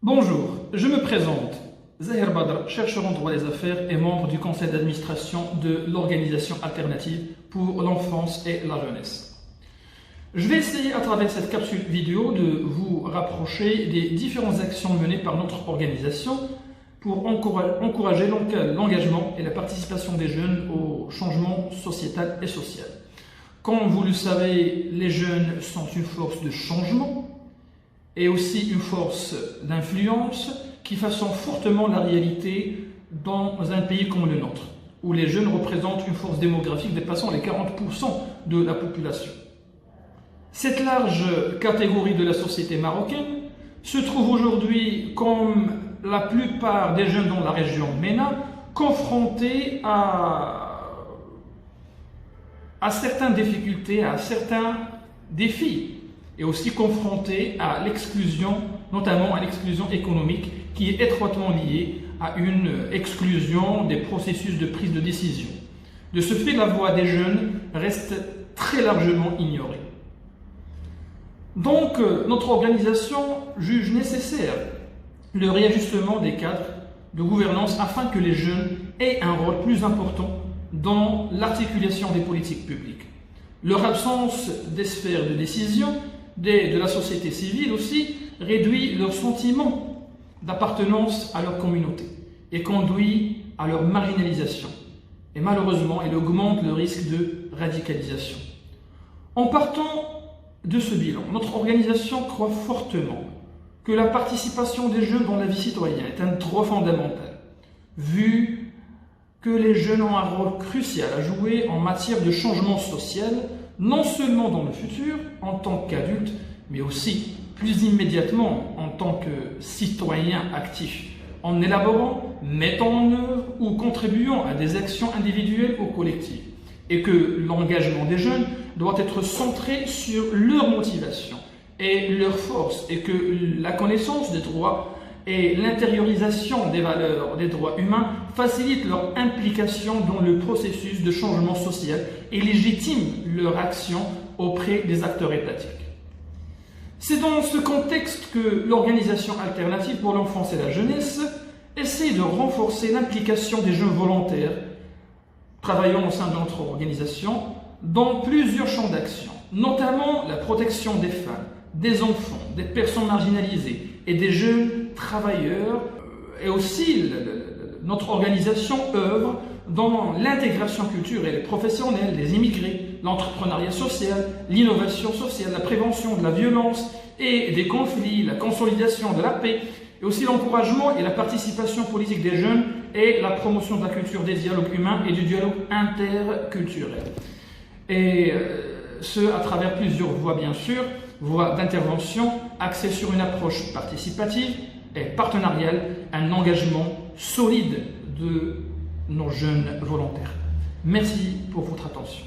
Bonjour, je me présente. Zahir Badr, chercheur en droit des affaires et membre du conseil d'administration de l'organisation alternative pour l'enfance et la jeunesse. Je vais essayer à travers cette capsule vidéo de vous rapprocher des différentes actions menées par notre organisation pour encourager l'engagement et la participation des jeunes au changement sociétal et social. Comme vous le savez, les jeunes sont une force de changement et aussi une force d'influence qui façonne fortement la réalité dans un pays comme le nôtre, où les jeunes représentent une force démographique dépassant les 40% de la population. Cette large catégorie de la société marocaine se trouve aujourd'hui, comme la plupart des jeunes dans la région MENA, confrontés à certaines difficultés, à certains défis, et aussi confrontés à l'exclusion, notamment à l'exclusion économique, qui est étroitement liée à une exclusion des processus de prise de décision. De ce fait, la voix des jeunes reste très largement ignorée. Donc, notre organisation juge nécessaire le réajustement des cadres de gouvernance afin que les jeunes aient un rôle plus important dans l'articulation des politiques publiques. Leur absence des sphères de décision de la société civile aussi réduit leur sentiment d'appartenance à leur communauté et conduit à leur marginalisation. Et malheureusement, elle augmente le risque de radicalisation. En partant de ce bilan, notre organisation croit fortement que la participation des jeunes dans la vie citoyenne est un droit fondamental, vu que les jeunes ont un rôle crucial à jouer en matière de changement social, non seulement dans le futur, en tant qu'adultes, mais aussi plus immédiatement en tant que citoyens actifs, en élaborant, mettant en œuvre ou contribuant à des actions individuelles ou collectives, et que l'engagement des jeunes doit être centré sur leur motivation et leur force, et que la connaissance des droits et l'intériorisation des valeurs des droits humains facilitent leur implication dans le processus de changement social et légitiment leur action auprès des acteurs étatiques. C'est dans ce contexte que l'organisation alternative pour l'enfance et la jeunesse essaie de renforcer l'implication des jeunes volontaires travaillant au sein de notre organisation dans plusieurs champs d'action, notamment la protection des femmes, des enfants, des personnes marginalisées et des jeunes travailleurs. Et aussi, notre organisation œuvre dans l'intégration culturelle et professionnelle des immigrés, l'entrepreneuriat social, l'innovation sociale, la prévention de la violence et des conflits, la consolidation de la paix, et aussi l'encouragement et la participation politique des jeunes et la promotion de la culture des dialogues humains et du dialogue interculturel. Et ce, à travers plusieurs voies, bien sûr, voies d'intervention axées sur une approche participative et partenariale, un engagement solide de nos jeunes volontaires. Merci pour votre attention.